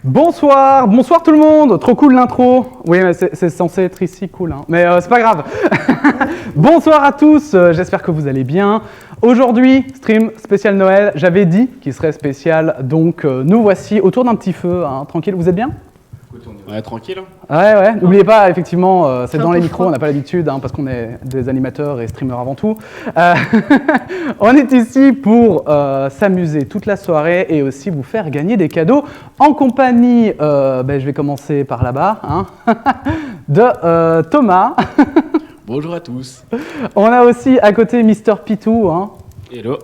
Bonsoir tout le monde. Trop cool l'intro. Oui, mais c'est censé être ici cool, hein. Mais c'est pas grave. Bonsoir à tous, j'espère que vous allez bien. Aujourd'hui, stream spécial Noël. J'avais dit qu'il serait spécial, donc nous voici autour d'un petit feu, hein. Tranquille, vous êtes bien? Ouais, tranquille. Ouais. N'oubliez pas, effectivement, c'est dans les micros, on n'a pas l'habitude, hein, parce qu'on est des animateurs et streamers avant tout. On est ici pour s'amuser toute la soirée et aussi vous faire gagner des cadeaux en compagnie, je vais commencer par là-bas, hein, de Thomas. Bonjour à tous. On a aussi à côté Mister Pitou, hein. Hello.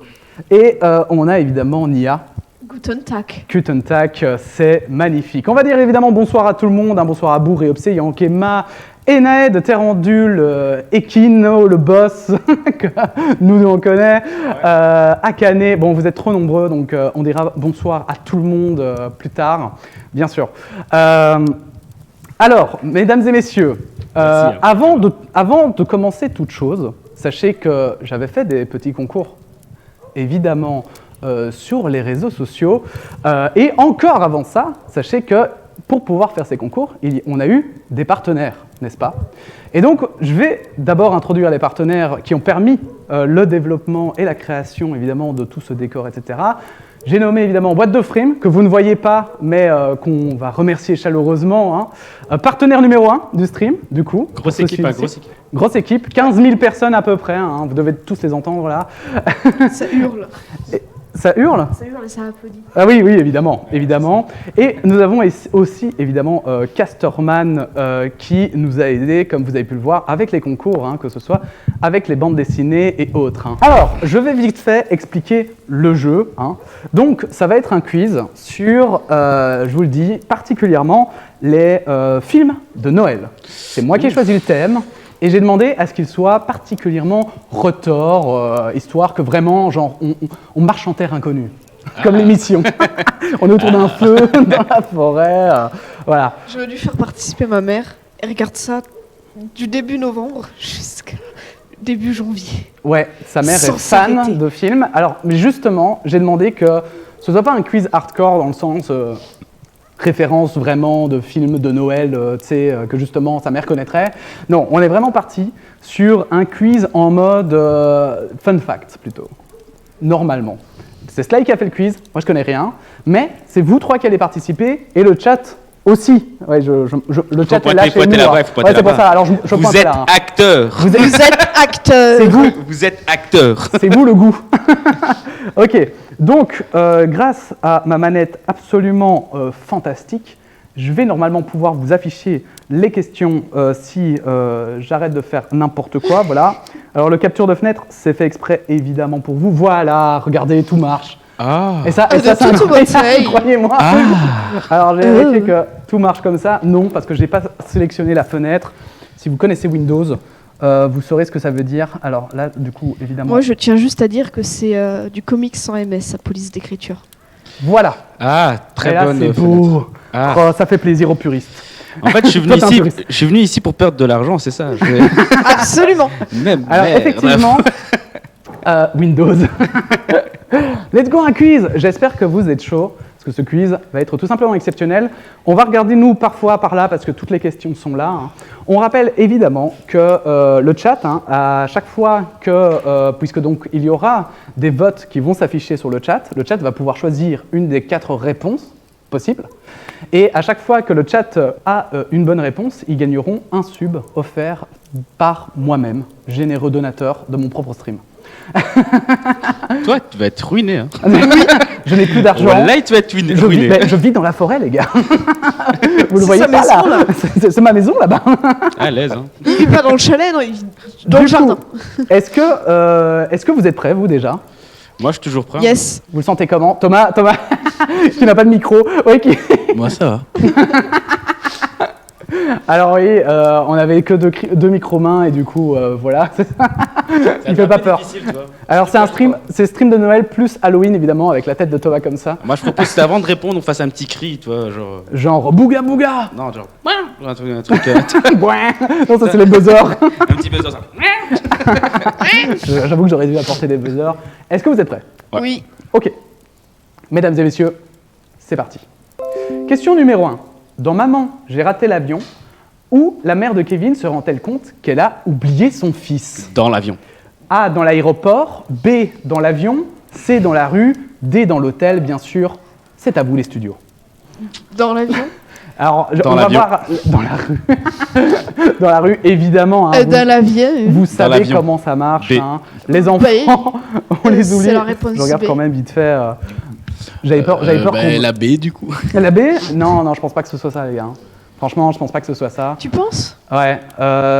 Et on a évidemment Nia. Guten Tag. Guten Tag, c'est magnifique. On va dire évidemment bonsoir à tout le monde, hein, bonsoir à Bourg et Obsé, Yankema, Enaed, Terrandul, Ekino, le boss, que nous on connaît, Akane. Bon, vous êtes trop nombreux, donc on dira bonsoir à tout le monde plus tard, bien sûr. Alors, mesdames et messieurs, avant de commencer toute chose, sachez que j'avais fait des petits concours, évidemment, sur les réseaux sociaux. Et encore avant ça, sachez que pour pouvoir faire ces concours, on a eu des partenaires, n'est-ce pas? Et donc, je vais d'abord introduire les partenaires qui ont permis le développement et la création, évidemment, de tout ce décor, etc. J'ai nommé, évidemment, Boîte de Frime, que vous ne voyez pas, mais qu'on va remercier chaleureusement. Hein. Partenaire numéro 1 du stream, du coup. Grosse équipe, grosse équipe. Grosse équipe, 15 000 personnes à peu près, hein, vous devez tous les entendre là. Ça hurle. Ça hurle? Ça hurle et ça applaudit. Ah oui, évidemment. Et nous avons aussi, évidemment, Casterman qui nous a aidés, comme vous avez pu le voir, avec les concours, hein, que ce soit avec les bandes dessinées et autres. Hein. Alors, je vais vite fait expliquer le jeu. Hein. Donc, ça va être un quiz sur, je vous le dis, particulièrement les films de Noël. C'est moi qui ai choisi le thème. Et j'ai demandé à ce qu'il soit particulièrement retors, histoire que vraiment, genre, on marche en terre inconnue, comme l'émission. On est autour d'un feu, dans la forêt, voilà. J'aurais dû faire participer ma mère. Elle regarde ça du début novembre jusqu'à début janvier. Ouais, sa mère est Sans fan s'arrêter. de films. Alors, mais justement, j'ai demandé que ce soit pas un quiz hardcore dans le sens... référence vraiment de films de Noël, que justement sa mère connaîtrait. Non, on est vraiment parti sur un quiz en mode fun fact plutôt, normalement. C'est Sly qui a fait le quiz, moi je connais rien, mais c'est vous trois qui allez participer et le chat aussi. Ouais, le chat est là chez nous. C'est pour ça, alors je Vous pointe êtes là. Hein. acteur. Vous êtes acteur. C'est vous. Vous êtes acteur. C'est vous le goût. Ok, donc grâce à ma manette absolument fantastique, je vais normalement pouvoir vous afficher les questions si j'arrête de faire n'importe quoi. Voilà. Alors le capture de fenêtre, c'est fait exprès évidemment pour vous. Voilà, regardez, tout marche. Ah. Et ça c'est incroyable, croyez-moi. Alors j'ai vérifié que tout marche comme ça. Non, parce que je n'ai pas sélectionné la fenêtre. Si vous connaissez Windows, vous saurez ce que ça veut dire. Alors là, du coup, évidemment... Moi, je tiens juste à dire que c'est du comics sans MS, sa police d'écriture. Voilà. Ah, très Et là, bonne c'est fenêtre. beau. Ah. Oh, ça fait plaisir aux puristes. En fait, je suis Toi, t'es un puriste. venu ici pour perdre de l'argent, c'est ça. Absolument. Même. Alors, merde. effectivement, Windows. Let's go, un quiz. J'espère que vous êtes chaud, parce que ce quiz va être tout simplement exceptionnel. On va regarder, nous, parfois par là, parce que toutes les questions sont là. Hein. On rappelle évidemment que le chat, hein, à chaque fois que, puisque donc il y aura des votes qui vont s'afficher sur le chat va pouvoir choisir une des 4 réponses possibles. Et à chaque fois que le chat a une bonne réponse, ils gagneront un sub offert par moi-même, généreux donateur de mon propre stream. Toi, tu vas être ruiné. Hein. Oui, je n'ai plus d'argent. Là, tu vas être ruiné. Je vis dans la forêt, les gars. Vous le C'est voyez sa pas maison, là, là. C'est ma maison là-bas. À l'aise. Hein. Il vit pas dans le chalet, non, il vit dans le jardin. Est-ce que vous êtes prêts, vous déjà? Moi, je suis toujours prêt. Yes. Vous le sentez comment? Thomas, qui n'a pas de micro. Oui, Moi, ça va. Alors oui, on n'avait que deux micro-mains et du coup, voilà. Il fait pas peur. Alors c'est stream de Noël plus Halloween évidemment avec la tête de Thomas comme ça. Moi, je propose que avant de répondre, on fasse un petit cri, tu vois, genre. Genre bouga bouga. Non, genre. Un truc. Non, ça c'est les buzzers. Un petit buzzer, ça. J'avoue que j'aurais dû apporter des buzzers. Est-ce que vous êtes prêts? Ouais. Oui. Ok. Mesdames et messieurs, c'est parti. Question numéro 1. Dans Maman, j'ai raté l'avion, où la mère de Kevin se rend-elle compte qu'elle a oublié son fils? Dans l'avion. A, dans l'aéroport, B, dans l'avion, C, dans la rue, D, dans l'hôtel, bien sûr. C'est à vous les studios. Dans l'avion. Alors, Dans on va l'avion. voir dans la rue. Dans la rue, évidemment. Hein, Dans l'avion. vous savez l'avion. comment ça marche. B. Hein. Les enfants, on les oublie. C'est la réponse Je regarde B. quand même vite fait. J'avais peur qu'on... La B du coup. La B? Non, je pense pas que ce soit ça, les gars. Franchement, je pense pas que ce soit ça. Tu penses? Ouais.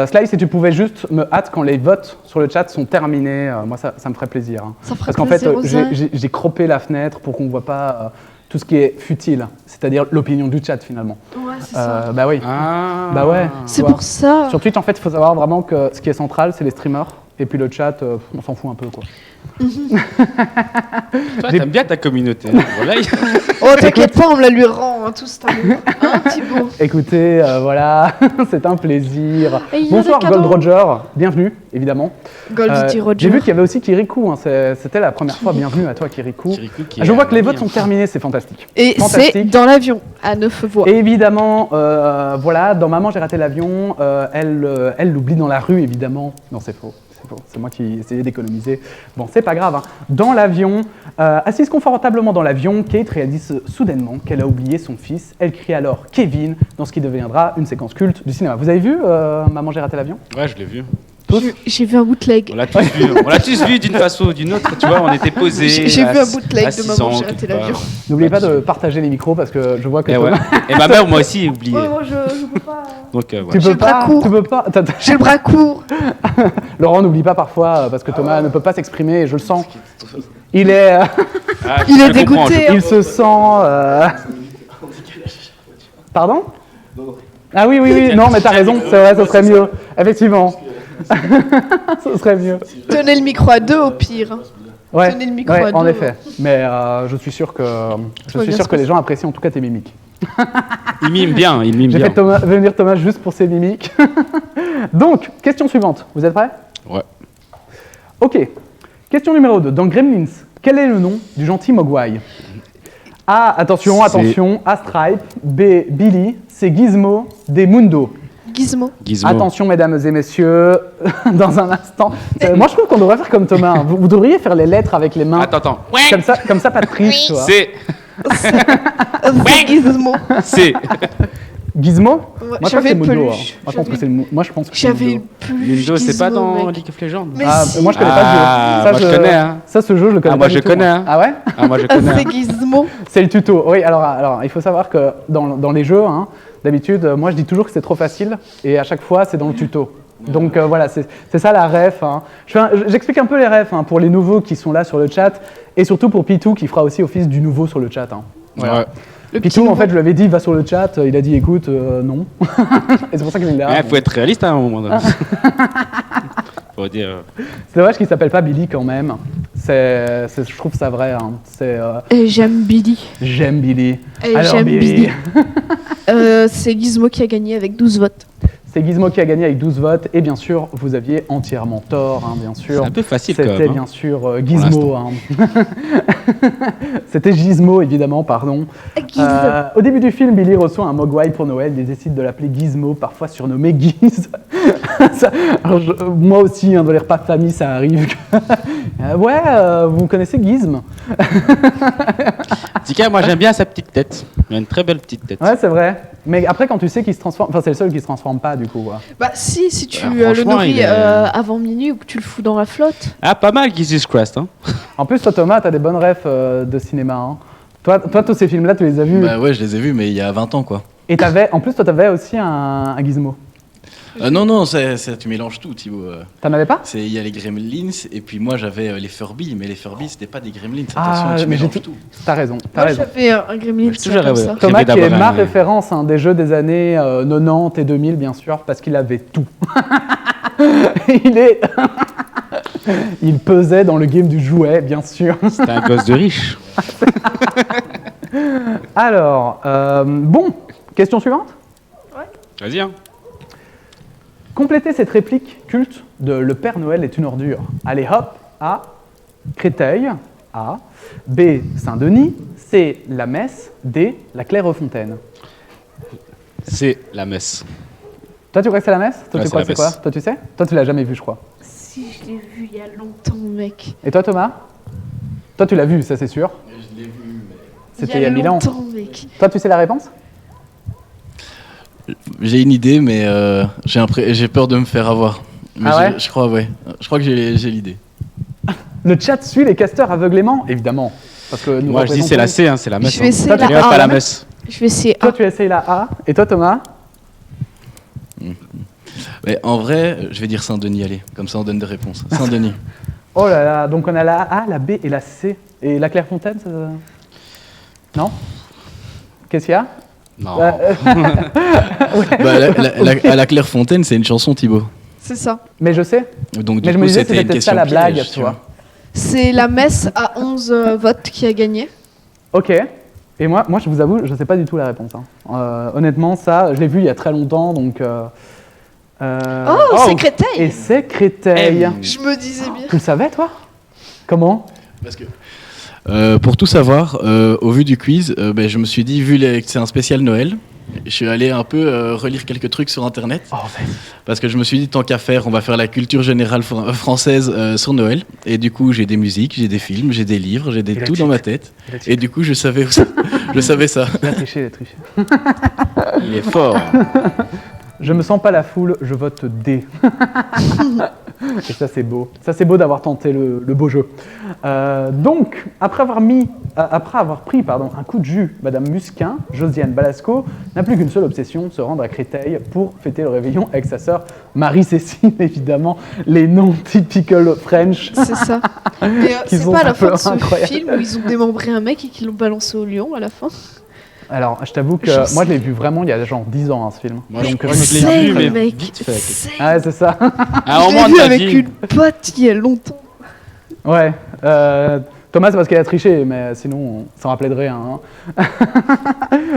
Sly, si tu pouvais juste me hâte quand les votes sur le chat sont terminés, moi ça me ferait plaisir. Hein. Ça ferait Parce qu'en fait, plaisir aux uns. j'ai croppé la fenêtre pour qu'on voit pas tout ce qui est futile, c'est-à-dire l'opinion du chat finalement. Ouais, c'est ça. Bah oui. Ah. Bah ouais. C'est tu vois. pour ça. Sur Twitch, en fait, il faut savoir vraiment que ce qui est central, c'est les streamers. Et puis le chat, on s'en fout un peu, quoi. Toi, t'aimes bien ta communauté. Hein. Voilà. Oh, t'inquiète pas, on me la lui rend, hein, tout cet amour. Hein, Thibaut? Écoutez, voilà, c'est un plaisir. Et il y a Bonsoir des cadeaux. Gold Roger, bienvenue, évidemment. Goldie Roger. J'ai vu qu'il y avait aussi Kirikou, hein, c'était la première fois. Bienvenue à toi, Kirikou. Kirikou qui Je est vois que les un votes ami, sont terminés, c'est fantastique. Et c'est Fantastique. dans l'avion, à 9 voix. Et évidemment, voilà, dans Maman, j'ai raté l'avion, elle l'oublie dans la rue, évidemment. Non, c'est faux. C'est moi qui essayais d'économiser. Bon, c'est pas grave. Hein. Dans l'avion, assise confortablement dans l'avion, Kate réalise soudainement qu'elle a oublié son fils. Elle crie alors Kevin dans ce qui deviendra une séquence culte du cinéma. Vous avez vu Maman, j'ai raté l'avion? Ouais, je l'ai vu. Tous J'ai vu un bootleg. On l'a tous vu. On l'a tous vu d'une façon ou d'une autre. Tu vois, on était posés. J'ai vu à- un bootleg à de 6 Maman, ans, j'ai raté quelque part. l'avion. N'oubliez pas de partager les micros parce que je vois que Et, ouais. Thomas- Et ma mère, moi aussi, oublié. Ouais, moi, je peux pas. Donc, tu voilà. J'ai peux le bras pas, court. tu peux pas. J'ai le bras court. Laurent, n'oublie pas parfois parce que Thomas ne peut pas s'exprimer et je le sens. Il est, Ah, Il je est le comprends, dégoûté. il se sent. Pardon? Ah oui, non, mais t'as raison, c'est vrai, ce serait mieux. Effectivement. Ce serait mieux. Tenez le micro à deux au pire. hein. Ouais, Tenez le micro ouais, à en deux. effet. Mais je suis sûr que, bien se les gens apprécient en tout cas tes mimiques. Il mime bien, il mime J'ai bien. fait venir Thomas juste pour ses mimiques. Donc, question suivante. Vous êtes prêts? Ouais. Ok. Question numéro 2. Dans Gremlins, quel est le nom du gentil Mogwai? A, attention, C'est- attention, A, Stripe. B, Billy. C, Gizmo. D, Mundo. Gizmo. Gizmo. Attention, mesdames et messieurs, dans un instant. Moi, je trouve qu'on devrait faire comme Thomas. Hein. Vous devriez faire les lettres avec les mains. Attends. Comme ça, pas de triche, tu vois. C'est. C'est Gizmo. C'est. Gizmo? Ouais, Moi, je crois que j'avais c'est une Mundo. peluche. Hein. Moi, je pense que c'est Moi, je pense que c'est J'avais Mundo. une peluche. Mundo, c'est pas Gizmo, dans mec. League of Legends. Mais Ah, si. moi, je connais pas Ah, ce jeu. moi, je connais, hein. Ça, ce jeu, je le connais Ah, pas moi, du je tout, connais, moi. hein. Ah ouais? Ah, moi, je Ah, connais. c'est Gizmo. C'est le tuto. Oui, alors, il faut savoir que dans les jeux, hein, d'habitude, moi, je dis toujours que c'est trop facile. Et à chaque fois, c'est dans le tuto. Donc voilà, c'est ça la ref. Hein. J'explique un peu les refs hein, pour les nouveaux qui sont là sur le chat. Et surtout pour Pitou qui fera aussi office du nouveau sur le chat. Hein. Voilà. Ouais. Le Pitou, petit en fait, je lui avais dit, va sur le chat. Il a dit, écoute, non. Et c'est pour ça qu'il est là. Ouais, faut être réaliste hein, à un moment donné. Faut dire. C'est dommage qu'il s'appelle pas Billy quand même. Je trouve ça vrai. Hein. Et j'aime Billy. J'aime Billy. Et Alors, j'aime Billy. C'est Gizmo qui a gagné avec 12 votes. C'est Gizmo qui a gagné avec 12 votes. Et bien sûr, vous aviez entièrement tort, hein, bien sûr. C'est un peu facile quand C'était même. hein. bien sûr Gizmo. Hein. C'était Gizmo, évidemment, pardon. Au début du film, Billy reçoit un Mogwai pour Noël. Il décide de l'appeler Gizmo, parfois surnommé Giz. Alors, moi aussi, hein, dans les repas de famille, ça arrive. Vous connaissez Gizm? En tout cas, moi j'aime bien sa petite tête. Il a une très belle petite tête. Ouais, c'est vrai. Mais après, quand tu sais qu'il se transforme, enfin, c'est le seul qui se transforme pas, du coup. Ouais. Bah si tu Ah, le franchement, nourris il est- avant minuit ou que tu le fous dans la flotte. Ah, pas mal Jesus Christ. Hein. En plus, toi, Thomas, t'as des bonnes refs de cinéma. Hein. Toi, tous ces films-là, tu les as vus. Bah ouais, je les ai vus, mais il y a 20 ans quoi. Et en plus, toi, t'avais aussi un Gizmo. Non, tu mélanges tout, Thibaut. T'en avais pas? Il y a les Gremlins, et puis moi j'avais les Furby, mais les Furby c'était pas des Gremlins. Ah, Attention, tu mais j'ai mélanges tout. T'as raison. Moi j'avais un gremlin J'ai toujours comme rêvé. ça. Thomas, qui est d'avoir ma un- référence hein, des jeux des années 90 et 2000, bien sûr, parce qu'il avait tout. Il pesait dans le game du jouet, bien sûr. C'était un gosse de riche. Alors, bon, question suivante. Vas-y. Hein. Complétez cette réplique culte de Le Père Noël est une ordure. Allez hop, A. Créteil, A. B. Saint-Denis, C, la messe. D, la Clairefontaine. C'est la messe. Toi, tu crois que c'est la messe? Toi, Ouais, tu c'est crois la que c'est quoi? messe. Toi, tu sais? Toi, tu l'as jamais vu, je crois. Si, je l'ai vu il y a longtemps, mec. Et toi, Thomas? Toi, tu l'as vu, ça c'est sûr. Je l'ai vu, mais... C'était il y a 1000 ans. longtemps, mec. Toi, tu sais la réponse? J'ai une idée, mais j'ai peur de me faire avoir. Mais Ah ouais je crois, ouais. Je crois que j'ai l'idée. Le chat suit les casteurs aveuglément, évidemment. Parce que nous Moi, je dis c'est la représentons- C, hein, c'est la messe. Je vais hein. essayer Toi, tu la restes pas A. la messe. Je vais essayer Toi, A. tu essayes la A. Et toi, Thomas? Mais en vrai, je vais dire Saint-Denis, allez. Comme ça, on donne des réponses. Saint-Denis. Oh là là, donc on a la A, la B et la C. Et la Clairefontaine, ça... Non? Qu'est-ce qu'il y a? Non. Ouais. À la Clairefontaine, c'est une chanson, Thibaut. C'est ça. Mais je sais. Donc, Mais je du me coup, disais, c'était c'était une peut-être ça question la blague, piège, tu vois. C'est la messe à 11 votes qui a gagné. Ok. Et moi, je vous avoue, je sais pas du tout la réponse. Hein. Honnêtement, ça, je l'ai vu il y a très longtemps, donc... Oh, c'est Et Créteil. c'est Créteil. Je me disais bien. Tu le savais, toi? Comment? Parce que, pour tout savoir, au vu du quiz, ben, je me suis dit, que c'est un spécial Noël, je suis allé un peu relire quelques trucs sur Internet. Oh, vas-y. Parce que je me suis dit, tant qu'à faire, on va faire la culture générale française sur Noël. Et du coup, j'ai des musiques, j'ai des films, j'ai des livres, j'ai Il a tout cheat. dans ma tête. Il a cheat. Et du coup, je savais ça. Il a triché, il a triché. Il est fort. Je me sens pas la foule, je vote D. Et ça, c'est beau. Ça, c'est beau d'avoir tenté le beau jeu. Donc, après avoir pris un coup de jus, Madame Musquin, Josiane Balasco, n'a plus qu'une seule obsession, se rendre à Créteil pour fêter le réveillon avec sa sœur Marie-Cécile, évidemment, les noms typical French. C'est ça. Et Qui c'est sont pas à la fin de simplement ce incroyables. film où ils ont démembré un mec et qu'ils l'ont balancé au lion à la fin. Alors, je t'avoue que Je moi, je sais. l'ai vu vraiment il y a genre 10 ans, hein, ce film. Moi, Donc, je je l'ai Essaye, vu, mais mec. vite fait. Essaye. Ah ouais, c'est ça. À un Je moment l'ai de vu ta avec vie. une pote il y a longtemps. Ouais. Thomas, c'est parce qu'elle a triché, mais sinon, on s'en rappelait de rien. Hein.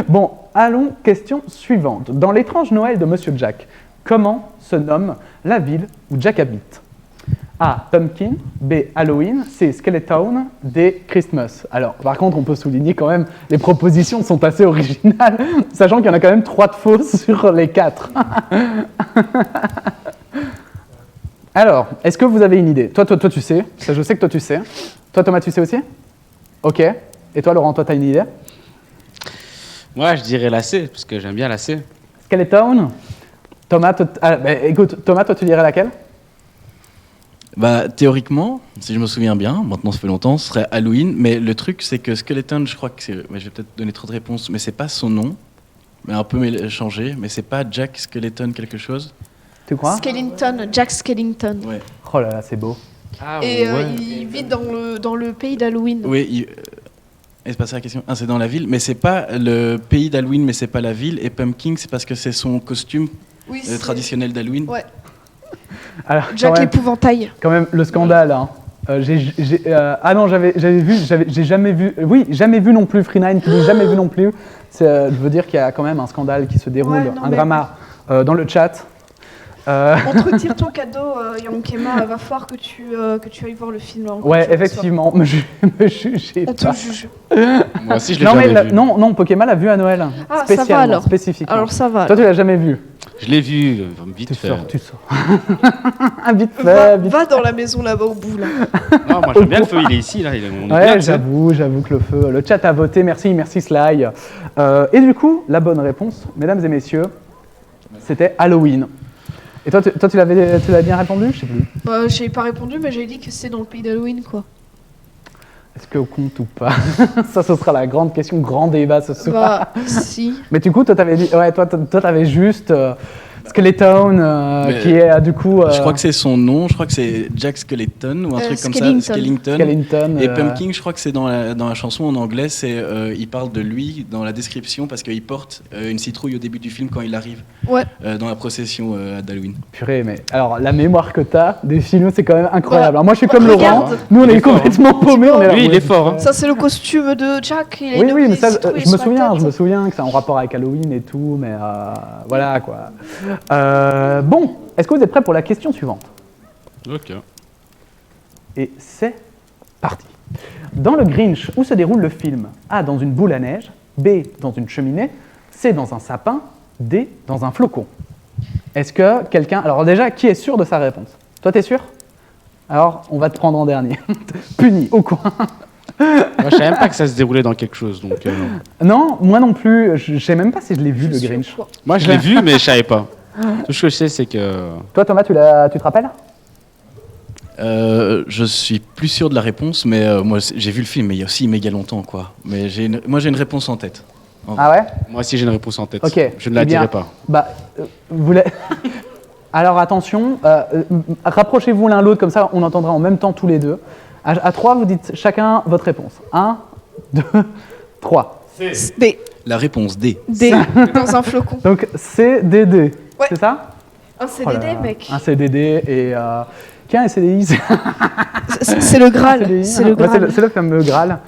Bon, allons, question suivante. Dans l'étrange Noël de Monsieur Jack, comment se nomme la ville où Jack habite? A. Pumpkin. B. Halloween. C. Skeleton. D. Christmas. Alors, par contre, on peut souligner quand même, les propositions sont assez originales, sachant qu'il y en a quand même 3 de fausses sur les 4. Alors, est-ce que vous avez une idée? Toi, tu sais. Ça, je sais que toi, tu sais. Toi, Thomas, tu sais aussi? Ok. Et toi, Laurent, toi, t'as une idée? Moi, je dirais la C, parce que j'aime bien la C. Skeleton. Thomas, écoute, Thomas, toi, tu dirais laquelle? Bah, théoriquement, si je me souviens bien, maintenant ça fait longtemps, ce serait Halloween. Mais le truc, c'est que Skeleton, je crois que c'est. Mais je vais peut-être donner trop de réponses, mais c'est pas son nom. Mais un peu changé. Mais c'est pas Jack Skeleton quelque chose. Tu crois? Skellington, Jack Skellington. Ouais. Oh là là, c'est beau. Ah, Et il vit dans le pays d'Halloween. Oui, et c'est pas ça la question. Ah, c'est dans la ville, mais c'est pas le pays d'Halloween, mais c'est pas la ville. Et Pumpkin, c'est parce que c'est son costume Oui, c'est- traditionnel d'Halloween. Ouais. Alors, Jack quand même, l'épouvantail. quand même, le scandale. Hein. Ah non, j'ai jamais vu. Oui, jamais vu non plus. Free9 qui dit jamais vu non plus. Je veux dire qu'il y a quand même un scandale qui se déroule, Ouais, non, un mais- drama dans le chat. On te retire ton cadeau, Yankema. Va falloir que tu ailles voir le film. Là, Ouais, effectivement, me jugez On te pas. juge. Moi aussi, je l'ai Non, mais jamais vu. non, Pokémon l'a vu à Noël. Ah, ça va spécialement, alors. spécifiquement. Alors ça va. Toi, tu l'as jamais vu. Je l'ai vu vite Tu fait. sors, tu sors. Vite fait, Va, vite va dans la maison là-bas au bout là. Non, moi, j'aime bien le feu, il est ici, là. On est bien, Ouais, tu sais. j'avoue que le chat a voté, merci Sly. Et du coup, la bonne réponse, mesdames et messieurs, c'était Halloween. Et toi, tu l'as bien répondu? Je sais plus. J'ai pas répondu, mais j'ai dit que c'est dans le pays d'Halloween quoi. Est-ce que compte ou pas? Ça, ce sera la grande question, grand débat ce soir. Bah si. Mais du coup, toi, t'avais dit, ouais, toi, t'avais juste Skeleton, Mais qui est du coup. Je crois que c'est son nom, je crois que c'est Jack Skeleton ou un truc comme Skellington. ça. Skellington. Skellington. Et Pumpkin, je crois que c'est dans la chanson en anglais, il parle de lui dans la description parce qu'il porte une citrouille au début du film quand il arrive Ouais. dans la procession d'Halloween. Purée, mais alors la mémoire que t'as des films, c'est quand même incroyable. Ouais. Alors, moi, je suis comme Regarde. Laurent. Nous, on Il est est fort, complètement paumés. On est là, Lui, il ouais, est fort, hein. Ça c'est le costume de Jack. Il a Oui, une oui, mais ça, citrouille je me sur la tête. souviens que c'est en rapport avec Halloween et tout, mais voilà quoi. Bon, est-ce que vous êtes prêts pour la question suivante? Ok. Et c'est parti. Dans le Grinch, où se déroule le film? A, dans une boule à neige. B, dans une cheminée. C, dans un sapin. D, dans un flocon. Est-ce que quelqu'un... Alors déjà, qui est sûr de sa réponse? Toi, t'es sûr? Alors, on va te prendre en dernier. Puni, au coin. Moi, je savais même pas que ça se déroulait dans quelque chose. Donc, Non, moi non plus. Je sais même pas si je l'ai vu, le Grinch. moi, je l'ai vu, mais je savais pas. Tout ce que je sais, c'est que. Toi, Thomas, tu te rappelles? Je suis plus sûr de la réponse, mais moi j'ai vu le film, mais il y a aussi méga longtemps, quoi. Mais moi j'ai une réponse en tête. Ah ouais? Moi aussi, j'ai une réponse en tête. Ok. Je ne la Eh bien, dirai pas. Bah, Alors attention, rapprochez-vous l'un l'autre, comme ça on entendra en même temps tous les deux. À 3, vous dites chacun votre réponse. 1, 2, 3. D. La réponse D. D. Dans un flocon. Donc CDD, Ouais. c'est ça? Un Oh là CDD, là. mec. Un CDD et... Qui a un CDI? C'est le Graal. CDI. C'est le Ouais, Graal. c'est le fameux Graal.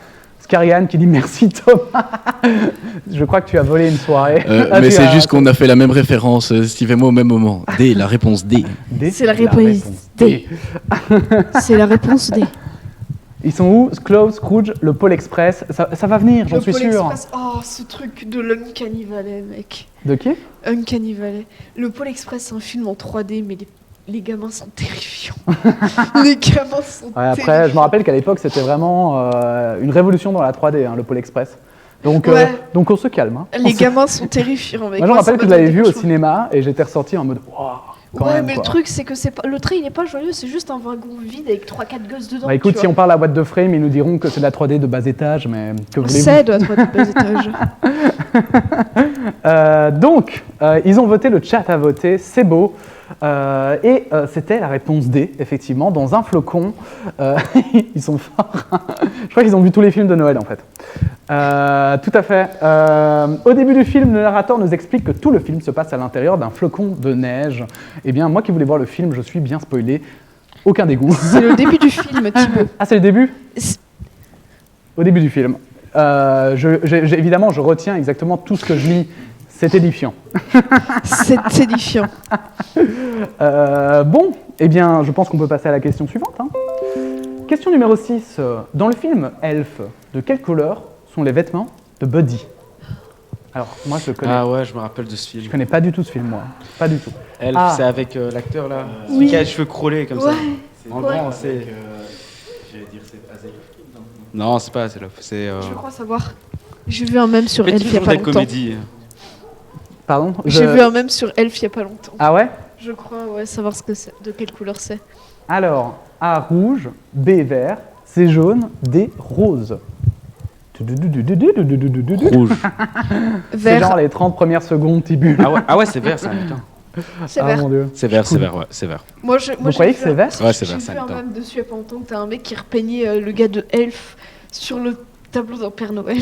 Scarian qui dit merci Thomas. Je crois que tu as volé une soirée. Mais c'est juste qu'on a fait la même référence, Steve et moi, au même moment. D, la réponse D. D, C'est la réponse D. C'est la réponse D. Ils sont où? Klaus, Scrooge, le Pôle Express. Ça va venir, j'en Le suis Pôle sûr. Express. Oh, ce truc de l'Uncanny Valley, mec. De qui? Uncanny Valley. Le Pôle Express, c'est un film en 3D, mais les gamins sont terrifiants. Les gamins sont Ouais, après, terrifiants. je me rappelle qu'à l'époque, c'était vraiment une révolution dans la 3D, hein, le Pôle Express. Donc, Ouais. donc on se calme. Hein. Les gamins sont terrifiants, mec. Moi, je me rappelle ça que je m'a l'avais donné vu au quelque chose. cinéma et j'étais ressorti en mode waouh. Quand Ouais, même, mais quoi. le truc, c'est que c'est pas... le train, il est pas joyeux, c'est juste un wagon vide avec 3-4 gosses dedans. Bah, écoute, tu si vois. on parle à boîte de frame, ils nous diront que c'est de la 3D de bas étage, mais que voulez-vous? C'est de la 3D de bas étage. Donc, ils ont voté, le chat a voté, c'est beau. C'était la réponse D, effectivement, dans un flocon. Ils sont forts. Je crois qu'ils ont vu tous les films de Noël, en fait. Tout à fait. Au début du film, le narrateur nous explique que tout le film se passe à l'intérieur d'un flocon de neige. Eh bien, moi qui voulais voir le film, je suis bien spoilé. Aucun dégoût. C'est le début du film, Thibaut. Ah, c'est le début? C'est- Au début du film. Évidemment, je retiens exactement tout ce que je lis. C'est édifiant. C'est édifiant. Bon, eh bien, je pense qu'on peut passer à la question suivante. Hein. Question numéro 6. Dans le film Elf, de quelle couleur sont les vêtements de Buddy? Alors, moi, je le connais. Ah ouais, je me rappelle de ce film. Je connais pas du tout ce film, moi. Pas du tout. Elf, Ah. c'est avec l'acteur là. Oui. Celui qui a les cheveux crôlés comme ça. Ouais. En Ouais. grand, c'est. J'allais dire c'est Azaïf. Non, c'est pas Elf. C'est. Je crois savoir. J'ai vu un mème sur Petit Elf il y a film pas de longtemps. comédie. Pardon? J'ai vu un mème sur Elf il y a pas longtemps. Ah ouais? Je crois, ouais, savoir ce que c'est, de quelle couleur c'est. Alors, A, rouge, B, vert, C, jaune, D, rose. Rouge. C'est Vert, genre les 30 premières secondes, Tibu. Ah ouais, c'est vert, c'est un lutin. c'est Ah vert. mon dieu. C'est vert, c'est vert, ouais, c'est vert. Moi, j'ai croyez vu que c'est un- vert Ouais, c'est vert, J'ai c'est vu un un lutin. mème dessus il y a pas longtemps que t'as un mec qui repeignait le gars de Elf sur le tableau d'un Père Noël.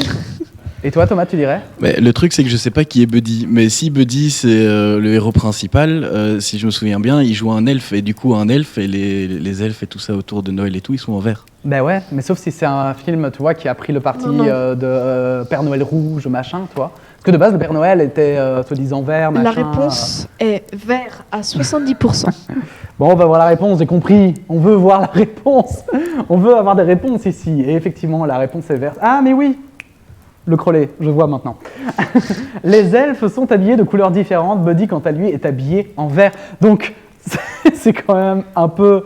Et toi, Thomas, tu dirais? Mais le truc, c'est que je sais pas qui est Buddy. Mais si Buddy, c'est le héros principal, si je me souviens bien, il joue un elfe. Et du coup, un elfe et les elfes et tout ça autour de Noël et tout, ils sont en vert. Ben ouais, mais sauf si c'est un film, tu vois, qui a pris le parti Non, non. de Père Noël rouge, machin, tu vois. Parce que de base, le Père Noël était soi-disant vert, machin. La réponse est vert à 70%. Bon, on va voir la réponse, j'ai compris. On veut voir la réponse. On veut avoir des réponses ici. Et effectivement, la réponse est verte. Ah, mais oui, le crollet, je vois maintenant. Les elfes sont habillés de couleurs différentes. Buddy, quant à lui, est habillé en vert. Donc, c'est quand même un peu...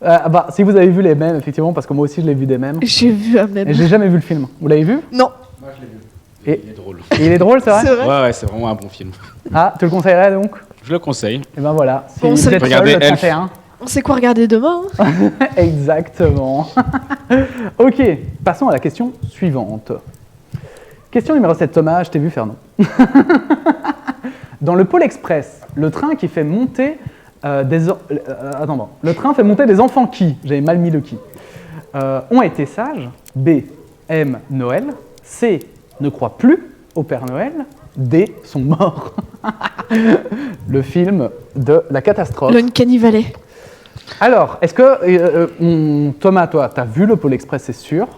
bah, si vous avez vu les mêmes, effectivement, parce que moi aussi, je l'ai vu des mêmes. J'ai vu un mème. Et j'ai jamais vu le film. Vous l'avez vu? Non, Et Il est drôle. et il est drôle, c'est vrai? c'est vrai. Ouais, ouais, c'est vraiment un bon film. Ah, tu le conseillerais donc? Je le conseille. Et ben voilà. Si Bon, vous c'est êtes seul, regardez le Elf. 31. On sait quoi regarder demain, hein. Exactement. Ok, passons à la question suivante. Question numéro 7, Thomas, je t'ai vu faire non. Dans le Pôle Express, le train qui fait monter le train fait monter des enfants qui, j'avais mal mis le qui, ont été sages. B, aiment Noël. C, ne croient plus au Père Noël. D, sont morts. Le film de la catastrophe. L'Uncanny Valley. Alors, est-ce que, Thomas, toi, t'as vu le Pôle Express, c'est sûr.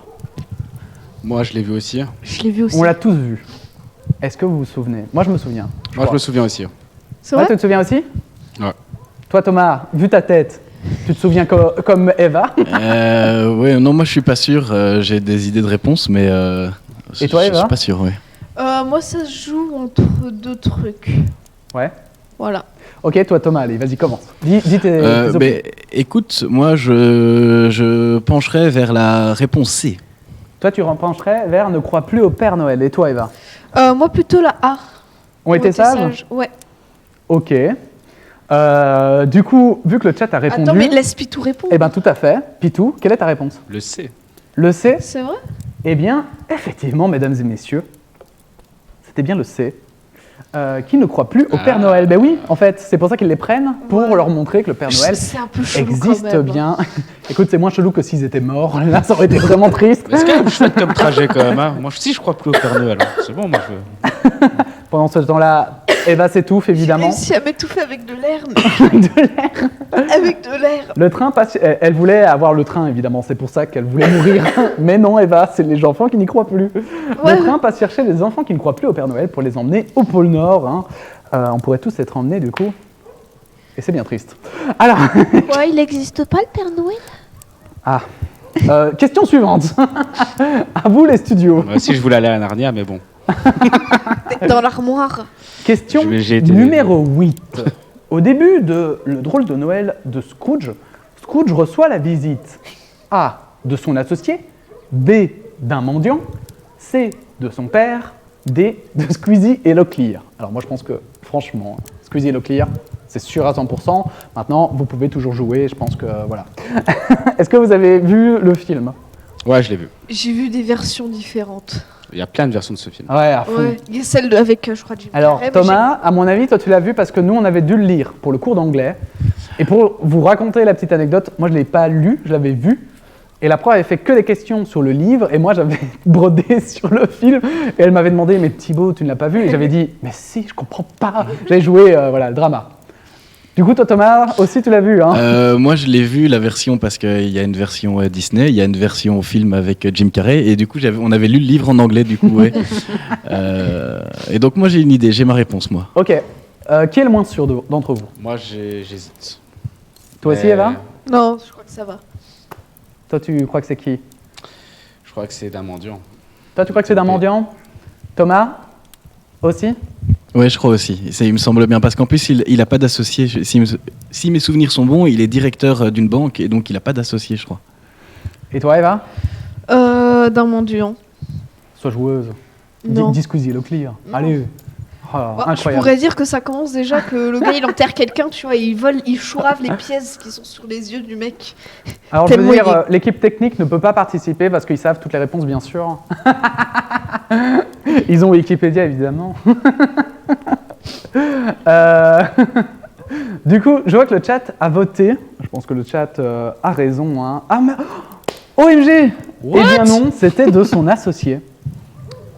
Moi, je l'ai vu aussi. Je l'ai vu aussi. On l'a tous vu. Est-ce que vous vous souvenez? Moi, je me souviens. Moi, je me souviens aussi. C'est Ouais, vrai tu te souviens aussi? Ouais. Toi, Thomas, vu ta tête, Tu te souviens comme Eva? Ouais, non, moi je suis pas sûr. J'ai des idées de réponse, mais Et toi, je Eva? suis pas sûr, ouais. Moi, ça se joue entre deux trucs. Ouais. Voilà. Ok, toi Thomas, allez, vas-y, commence. Dis tes opinions. Mais écoute, moi je pencherais vers la réponse C. Toi, tu pencherais vers ne crois plus au Père Noël. Et toi, Eva? Moi, plutôt la A. On était sages? Ouais. Ok. Du coup, vu que le chat a répondu... Attends, mais laisse Pitou répondre. Eh bien, tout à fait. Pitou, quelle est ta réponse? Le C. Le C? C'est vrai? Eh bien, effectivement, mesdames et messieurs, c'était bien le C. Qui ne croit plus au Père Noël. Ben oui, en fait, c'est pour ça qu'ils les prennent, pour Ouais. leur montrer que le Père Noël C'est un peu chelou existe quand même. bien. Écoute, c'est moins chelou que s'ils étaient morts. Là, ça aurait été vraiment triste. Mais c'est quand même chouette comme trajet quand même. Hein. Moi aussi, je crois plus au Père Noël. Hein. C'est bon, moi je veux. Pendant ce temps-là, Eva s'étouffe, J'ai évidemment. réussi à m'étouffer avec de l'air. mais- Avec de l'air. Le train passe. Elle voulait avoir le train, évidemment. C'est pour ça qu'elle voulait mourir. Mais non, Eva, c'est les enfants qui n'y croient plus. Ouais. Le train passe chercher les enfants qui ne croient plus au Père Noël pour les emmener au pôle Nord. Hein. On pourrait tous être emmenés, du coup. Et c'est bien triste. Alors, Ouais, il n'existe pas le Père Noël. question suivante. À vous, les studios. Moi aussi, je voulais aller à Narnia, mais bon. Dans l'armoire. Question J'ai été- numéro 8. Au début de Le drôle de Noël de Scrooge, Scrooge reçoit la visite A. de son associé, B. d'un mendiant, C. de son père, D. de Squeezie et Locklear. Alors moi je pense que franchement, Squeezie et Locklear, c'est sûr à 100%. Maintenant, vous pouvez toujours jouer, je pense que voilà. Est-ce que vous avez vu le film? Ouais, je l'ai vu. J'ai vu des versions différentes. Il y a plein de versions de ce film. Ouais, à fond. Ouais. Il y a celle avec, je crois, Jim Alors Carrey, mais Thomas, à mon avis, toi tu l'as vu parce que nous on avait dû le lire pour le cours d'anglais. Et pour vous raconter la petite anecdote, moi je ne l'ai pas lu, je l'avais vu. Et la prof avait fait que des questions sur le livre et moi j'avais brodé sur le film. Et elle m'avait demandé, mais Thibaut, tu ne l'as pas vu? Et j'avais dit, mais si, je comprends pas. J'avais joué voilà, le drama. Du coup, toi Thomas, aussi tu l'as vu, hein? Moi, je l'ai vu, la version, parce qu'il y a une version Disney, il y a une version film avec Jim Carrey, et du coup, on avait lu le livre en anglais, du coup, ouais. Et donc, moi, j'ai une idée, j'ai ma réponse, moi. Ok. Qui est le moins sûr d'entre vous? Moi, j'hésite. Toi aussi, Mais Eva? Non, je crois que ça va. Toi, tu crois que c'est qui? Je crois que c'est d'un mendiant. Toi, tu crois que c'est d'un mendiant? Thomas? Aussi? Ouais, je crois aussi. Il me semble bien, parce qu'en plus, il n'a pas d'associé. Si mes souvenirs sont bons, il est directeur d'une banque, et donc il n'a pas d'associé, je crois. Et toi, Eva? D'un mendiant. Sois joueuse. Non. Dis Squeezie, le clear. Non. Allez. Oh, Bah, je incroyable. pourrais dire que ça commence déjà que le gars il enterre quelqu'un, tu vois, il vole, il chourave les pièces qui sont sur les yeux du mec. Alors, je veux tellement dire, il est- l'équipe technique ne peut pas participer parce qu'ils savent toutes les réponses, bien sûr. Ils ont Wikipédia, évidemment. Euh, Du coup, je vois que le chat a voté. Je pense que le chat a raison. Hein. Ah, mais... OMG! Eh bien non, c'était de son associé.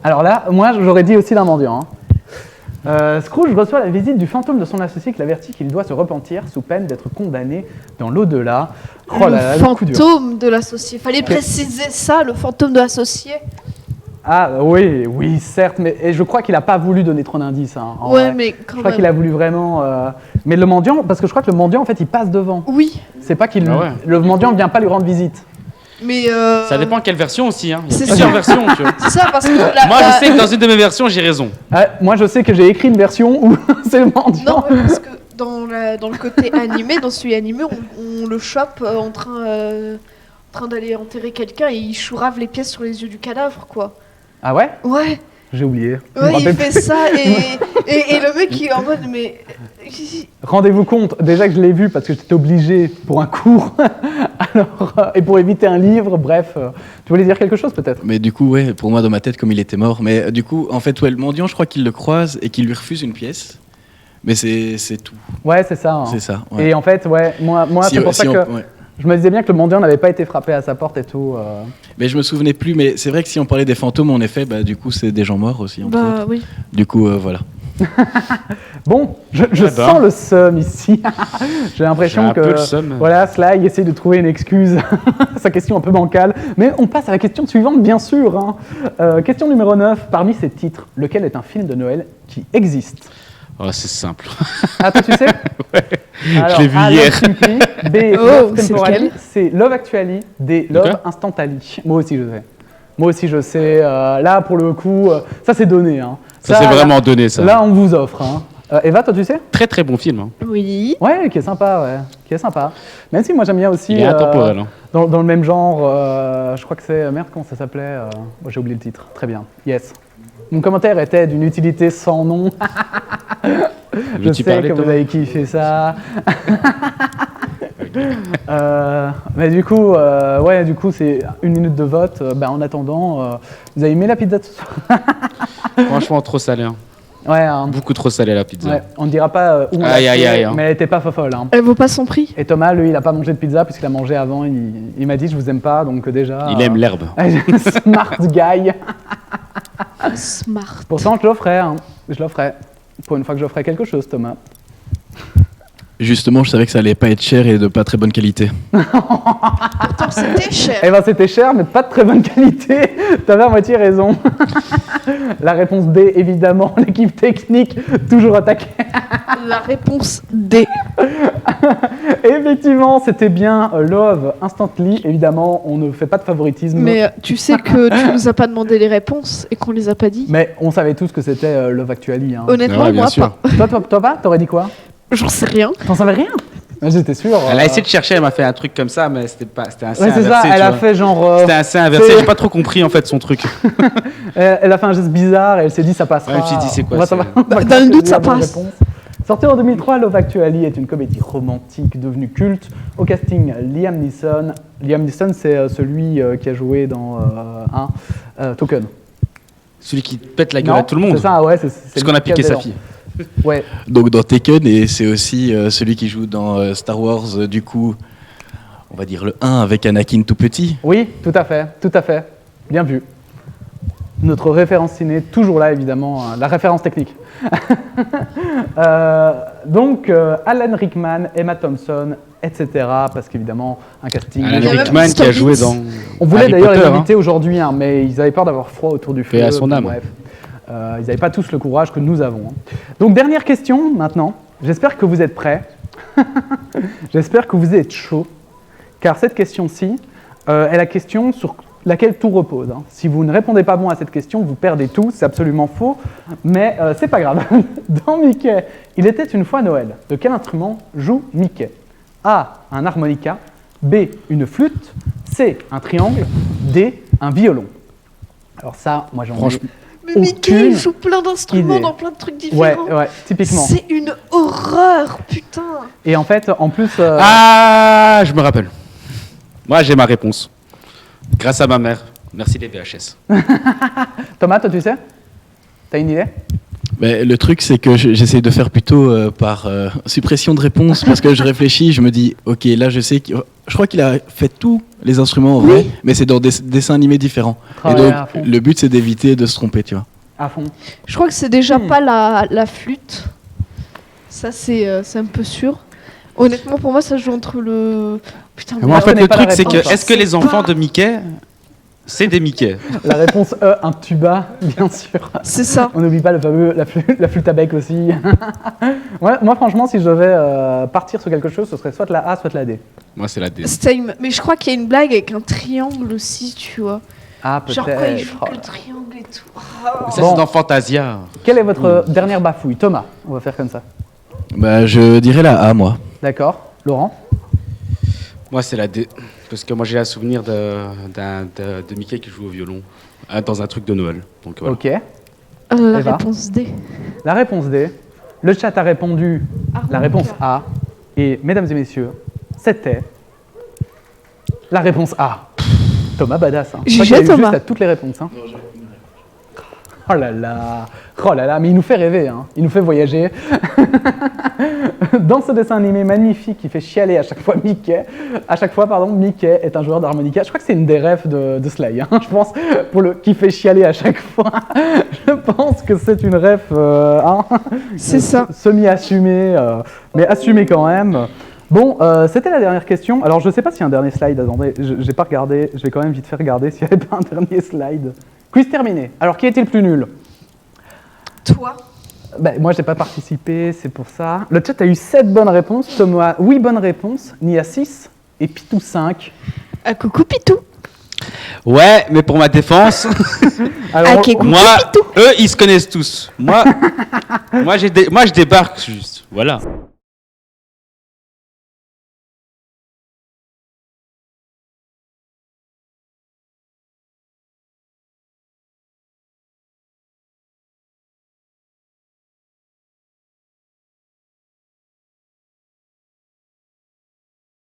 Alors là, moi, j'aurais dit aussi d'un mendiant. Hein. Scrooge reçoit la visite du fantôme de son associé qui l'avertit qu'il doit se repentir sous peine d'être condamné dans l'au-delà. Oh là là, Le le coup dur. fantôme de l'associé. Fallait préciser ça, le fantôme de l'associé. Ah oui, oui, certes, mais et je crois qu'il n'a pas voulu donner trop d'indices. Hein, en Ouais, vrai. mais Je quand crois qu'il même. a voulu vraiment... Mais le mendiant, parce que je crois que le mendiant, en fait, il passe devant. Oui, C'est pas qu'il... Ah ouais. Le mendiant ne vient pas lui rendre visite. mais. Ça dépend quelle version aussi. Hein. Il y a C'est plusieurs ça. versions, tu vois. C'est ça, parce que. la- Moi, la- je sais que dans une de mes versions, j'ai raison. Moi, je sais que j'ai écrit une version où c'est le mendiant. Non, mais parce que dans le côté animé, dans celui animé, on le chope en train d'aller enterrer quelqu'un et il chourave les pièces sur les yeux du cadavre, quoi. Ah ouais? Ouais, J'ai oublié. Je me ouais, il rappelle fait plus. ça et le mec il est en mode mais. Rendez-vous compte, déjà que je l'ai vu parce que j'étais obligé pour un cours, alors, et pour éviter un livre, bref. Tu voulais dire quelque chose peut-être? Mais du coup, ouais, pour moi, dans ma tête, comme il était mort. Mais du coup, en fait, ouais, le mendiant, je crois qu'il le croise et qu'il lui refuse une pièce. Mais c'est tout. Ouais, c'est ça. Hein. C'est ça. Ouais. Et en fait, ouais, moi Si- c'est pour si ça on- que ouais. je me disais bien que le mendiant n'avait pas été frappé à sa porte et tout. Mais je me souvenais plus. Mais c'est vrai que si on parlait des fantômes, en effet, bah, du coup, c'est des gens morts aussi. Entre Bah autres. oui. Du coup, voilà. Bon, je Eh ben. sens le seum ici. J'ai l'impression J'ai un que peu le seum. voilà, Sly essaie de trouver une excuse. Sa question un peu bancale. Mais on passe à la question suivante, bien sûr. Hein. Question numéro 9. Parmi ces titres, lequel est un film de Noël qui existe? Oh, c'est simple. Ah, toi, tu sais? Alors, l'ai vu A, hier. Love Simply, B, Oh, Love c'est Temporally, lequel C, Love Actually, D, Love Lequel Instantly. Moi aussi, je sais. Moi aussi, je sais. Là, pour le coup, ça, c'est donné. Hein. Ça, c'est là- vraiment donné, ça. Là, on vous offre. Hein. Eva, toi, tu sais? Très très bon film. Hein. Oui. Ouais, qui est sympa, ouais. Qui est sympa. Même si moi, j'aime bien aussi... Il est intemporel. Hein. dans le même genre, je crois que c'est... Merde, comment ça s'appelait J'ai oublié le titre. Très bien. Yes. Mon commentaire était d'une utilité sans nom. Je Veux-tu sais parler, que vous Thomas avez kiffé ça. Mais du coup, c'est 1 minute de vote. En attendant, vous avez aimé la pizza de ce soir? Franchement, trop salé. Hein. Ouais, hein. Beaucoup trop salé la pizza. Ouais, on ne dira pas où on l'a Aïe, aïe, fait, aïe, hein. mais elle était pas folle. Hein. Elle vaut pas son prix. Et Thomas, lui, il a pas mangé de pizza puisqu'il a mangé avant. Il m'a dit, je vous aime pas, donc déjà... Il aime l'herbe. Smart guy. Smart. Pourtant, je l'offrais. Hein. Je l'offrais. Pour une fois que j'offrais quelque chose, Thomas. Justement, je savais que ça allait pas être cher et de pas très bonne qualité. Pourtant, c'était cher. Eh ben, c'était cher, mais pas de très bonne qualité. T'avais à moitié raison. La réponse D, évidemment, l'équipe technique, toujours attaquée. La réponse D. Et effectivement, c'était bien Love Instantly. Évidemment, on ne fait pas de favoritisme. Mais tu sais que tu nous as pas demandé les réponses et qu'on les a pas dit. Mais on savait tous que c'était Love Actually. Hein. Honnêtement, Ouais, bien moi sûr. pas. Toi pas T'aurais dit quoi? J'en sais rien. T'en savais rien? J'étais sûr. Elle a essayé de chercher, elle m'a fait un truc comme ça, mais c'était assez Ouais, c'est inversé. ça, elle tu a vois. fait genre. C'était assez inversé, c'est- j'ai pas trop compris en fait son truc. Elle a fait un geste bizarre et elle s'est dit ça passera. Ouais, je me suis dit, c'est quoi, On va c'est- savoir- Dans le doute, ça la bonne passe. réponse. Sortie en 2003, Love Actually est une comédie romantique devenue culte. Au casting, Liam Neeson. Liam Neeson, c'est celui qui a joué dans Token. Celui qui pète la gueule Non, à tout le monde. C'est ça, ouais. C'est Parce qu'on a piqué sa fille. Ouais. Donc dans Taken, et c'est aussi celui qui joue dans Star Wars, du coup, on va dire le 1 avec Anakin tout petit. Oui, tout à fait, tout à fait. Bien vu. Notre référence ciné, toujours là évidemment, la référence technique. Alan Rickman, Emma Thompson, etc. Parce qu'évidemment, un casting. Alan Il y a même Rickman qui a Mr. joué Beats. dans. On voulait Harry d'ailleurs les Potter, inviter aujourd'hui, hein, mais ils avaient peur d'avoir froid autour du feu. Paix à son âme. Bref. Ils n'avaient pas tous le courage que nous avons. Hein. Donc, dernière question maintenant. J'espère que vous êtes prêts. J'espère que vous êtes chaud. Car cette question-ci est la question sur laquelle tout repose. Hein. Si vous ne répondez pas bon à cette question, vous perdez tout. C'est absolument faux. Mais c'est pas grave. Dans Mickey, il était une fois Noël. De quel instrument joue Mickey? A. Un harmonica. B. Une flûte. C. Un triangle. D. Un violon. Alors ça, moi j'en ai... Franchement, Mais Mickey, Aucune il joue plein d'instruments idée. dans plein de trucs Ouais, différents. ouais, typiquement. C'est une horreur, putain. Et en fait, en plus... Ah, je me rappelle. Moi, j'ai ma réponse. Grâce à ma mère. Merci les VHS. Thomas, toi tu sais? T'as une idée? Mais le truc, c'est que j'essaie de faire plutôt par suppression de réponse, parce que je réfléchis, je me dis, ok, là je sais, je crois qu'il a fait tous les instruments en vrai, mais c'est dans des dessins animés différents. Et Travailler donc, à fond. le but, c'est d'éviter de se tromper, tu vois. À fond. Je crois que c'est déjà pas la flûte. Ça, c'est un peu sûr. Honnêtement, pour moi, ça joue entre le... Putain, Moi, en fait, connais le pas la truc, c'est que réponse. est-ce que les enfants de Mickey, c'est des Mickey? La réponse E, un tuba, bien sûr. c'est ça. On n'oublie pas le fameux, la flûte à bec aussi. Moi, franchement, si je devais partir sur quelque chose, ce serait soit la A, soit la D. Moi, c'est la D. Same. Mais je crois qu'il y a une blague avec un triangle aussi, tu vois. Ah, peut-être. Genre quoi, il joue Oh que là le là. triangle et tout. Ça, Bon. c'est dans Fantasia. Quelle est votre dernière bafouille? Thomas, on va faire comme ça. Bah, je dirais la A, moi. D'accord. Laurent? Moi, c'est la D. Parce que moi, j'ai un souvenir de Mickey qui joue au violon dans un truc de Noël. Donc, voilà. Ok. La Eva réponse D. La réponse D. Le chat a répondu la réponse A. Et mesdames et messieurs, c'était la réponse A. Thomas badass. Hein. Je crois GG, qu'il a eu Thomas. juste à toutes les réponses. Hein. Oh là là, mais il nous fait rêver, hein. Il nous fait voyager. Dans ce dessin animé magnifique qui fait chialer à chaque fois Mickey, Mickey est un joueur d'harmonica. Je crois que c'est une des refs de Sly, hein, je pense, qui fait chialer à chaque fois. Je pense que c'est une ref C'est ça. semi-assumée, mais assumée quand même. Bon, c'était la dernière question. Alors, je ne sais pas s'il y a un dernier slide. Attendez, j'ai pas regardé. Je vais quand même vite fait regarder s'il n'y avait pas un dernier slide. Quiz terminé. Alors, qui était le plus nul? Toi. Moi, j'ai pas participé, c'est pour ça. Le chat a eu 7 bonnes réponses, Thomas 8 bonnes réponses, Nia 6 et Pitou 5. Ah, coucou Pitou. Ouais, mais pour ma défense, Alors, Ok, coucou moi, Pitou. eux, ils se connaissent tous. Moi, je débarque juste. Voilà.